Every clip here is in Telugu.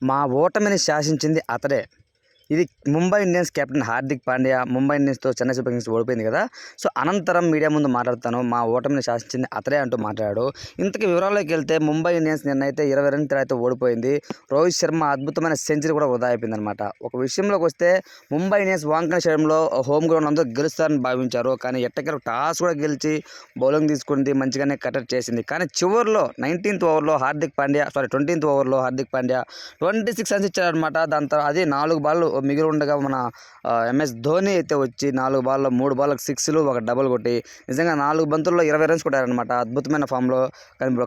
మా ఓటమిని శాసించింది అతడే. ఇది ముంబై ఇండియన్స్ కెప్టెన్ హార్దిక్ పాండ్యా ముంబై ఇండియన్స్తో చెన్నై సూపర్ కింగ్స్ ఓడిపోయింది కదా. సో అనంతరం మీడియా ముందు మాట్లాడుతాను, మా ఓటమిని శాసించింది అతడే అంటూ మాట్లాడాడు. ఇంతకీ వివరాల్లోకి వెళ్తే ముంబై ఇండియన్స్ నిన్నైతే 20 రన్ తేడాతో ఓడిపోయింది. రోహిత్ శర్మ అద్భుతమైన సెంచరీ కూడా వృధా అయిపోయిందనమాట. ఒక విషయంలోకి వస్తే ముంబై ఇండియన్స్ వాంకడే స్టేడియంలో హోమ్ గ్రౌండ్ అందరూ గెలుస్తారని భావించారు. కానీ ఎట్టకేలకు టాస్ కూడా గెలిచి బౌలింగ్ తీసుకుంది, మంచిగానే కట్టడి చేసింది. కానీ చివరిలో 19th ఓవర్లో 20th ఓవర్లో హార్దిక్ పాండ్యా 26 రన్స్ ఇచ్చాడనమాట. దాని తర్వాత అది 4 బాల్ మిగిలి ఉండగా మన MS ధోని అయితే వచ్చి 4 బాల్లో 3 బాల్లకు 6లు, 1 డబుల్ కొట్టి నిజంగా 4 బంతుల్లో 20 రన్స్ కొట్టారనమాట. అద్భుతమైన ఫామ్లో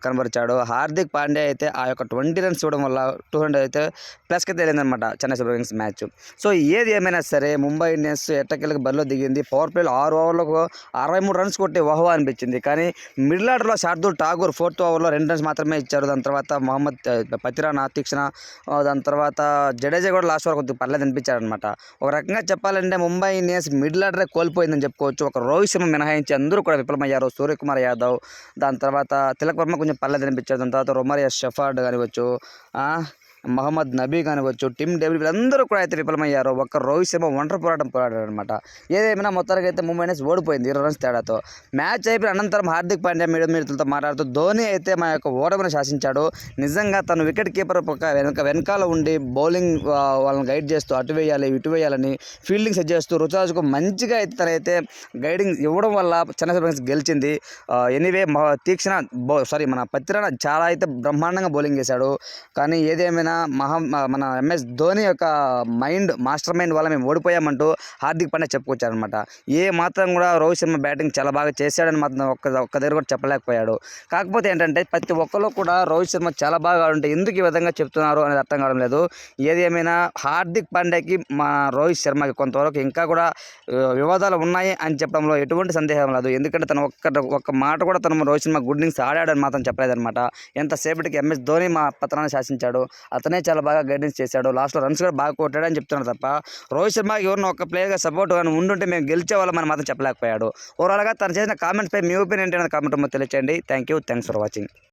కనబరిచాడు. హార్దిక్ పాండ్యా అయితే ఆ యొక్క 20 రన్స్ చూడడం వల్ల 200 అయితే ప్లస్కి అయితే వెళ్ళిందనమాట Chennai Super Kings match. So ఏది ఏమైనా సరే ముంబై ఇండియన్స్ ఎట్టకేలకు బరిలో దిగింది. పవర్ ప్లేలో 6 ఓవర్లకు 63 రన్స్ కొట్టి వహవా అనిపించింది. కానీ మిడిల్ ఆర్డర్లో శార్దుల్ ఠాగూర్ 4th ఓవర్లో 2 రన్స్ మాత్రమే ఇచ్చారు. దాని తర్వాత మొహమ్మద్ పతిరానా, తీక్షణ, దాని తర్వాత జడేజా కూడా లాస్ట్ వరకు కొద్దిగా పర్లేదు అనిపించారనమాట. ఒక రకంగా చెప్పాలంటే ముంబై ఇండియన్స్ మిడిల్ ఆర్డరే కోల్పోయిందని చెప్పుకోవచ్చు. ఒక రోహిత్ శర్మ మినహాయించి అందరూ కూడా విఫలమయ్యారు. సూర్యకుమార్ యాదవ్, దాని తర్వాత తిలక్ వర్మ కొంచెం పర్లేదు అనిపించారు. దాని తర్వాత రొమారియా షెఫర్డ్ కానివచ్చు, మహమ్మద్ నబీ కానివచ్చు, టిమ్ డేవిడ్ వీళ్ళందరూ కూడా అయితే విఫలమయ్యారు. ఒక్క రోహిత్ శర్మ ఒంటరి పోరాడాడు అనమాట. ఏదేమైనా మొత్తానికి అయితే ముంబై ఇండియన్స్ ఓడిపోయింది 20 రన్స్ తేడాతో. మ్యాచ్ అయిపోయిన అనంతరం హార్దిక్ పాండ్యా మీడియాతో మాట్లాడుతూ ధోని అయితే మా యొక్క ఓటమిని శాసించాడు. నిజంగా తను వికెట్ కీపర్ వెనకాల ఉండి బౌలింగ్ వాళ్ళని గైడ్ చేస్తూ అటు వేయాలి ఇటు వేయాలని ఫీల్డింగ్ సెట్ చేస్తూ రుతురాజుకు మంచిగా అయితే తనైతే గైడింగ్ ఇవ్వడం వల్ల చెన్నై సూపర్ కింగ్స్ గెలిచింది. ఎనీవే తీక్షణ మన పత్తిరాన చాలా అయితే బ్రహ్మాండంగా బౌలింగ్ చేశాడు. కానీ ఏదేమైనా మన MS ధోని యొక్క మాస్టర్ మైండ్ వల్ల మేము ఓడిపోయామంటూ హార్దిక్ పాండ్యా చెప్పుకొచ్చారనమాట. ఏ మాత్రం కూడా రోహిత్ శర్మ బ్యాటింగ్ చాలా బాగా చేశాడని మాత్రం ఒక్క దగ్గర కూడా చెప్పలేకపోయాడు. కాకపోతే ఏంటంటే ప్రతి ఒక్కరు కూడా రోహిత్ శర్మ చాలా బాగా ఆడుంటే ఎందుకు ఈ విధంగా చెప్తున్నారు అనేది అర్థం కావడం లేదు. ఏది ఏమైనా హార్దిక్ పాండ్యాకి మా రోహిత్ శర్మకి కొంతవరకు ఇంకా కూడా వివాదాలు ఉన్నాయి అని చెప్పడంలో ఎటువంటి సందేహం లేదు. ఎందుకంటే తను ఒక్క మాట కూడా తను రోహిత్ శర్మ గుడ్ ఇన్నింగ్స్ ఆడాడని మాత్రం చెప్పలేదన్నమాట. ఎంతసేపటికి MS ధోని మా పత్రాన్ని శాసించాడు, అతనే చాలా బాగా గైడెన్స్ చేశాడు, లాస్ట్లో రన్స్ కూడా బాగా కొట్టాడని చెప్తున్నాడు తప్ప రోహిత్ శర్మ ఎవరినో ఒక ప్లేయర్గా సపోర్ట్ కానీ ఉండుంటే మేము గెలిచేవాళ్ళం అని మాత్రం చెప్పలేకపోయాడు. ఓవరాల్గా తను చేసిన కామెంట్స్పై మీ ఒపీనియన్ ఏంటనేది కామెంట్ తెలియచేయండి. Thanks for watching.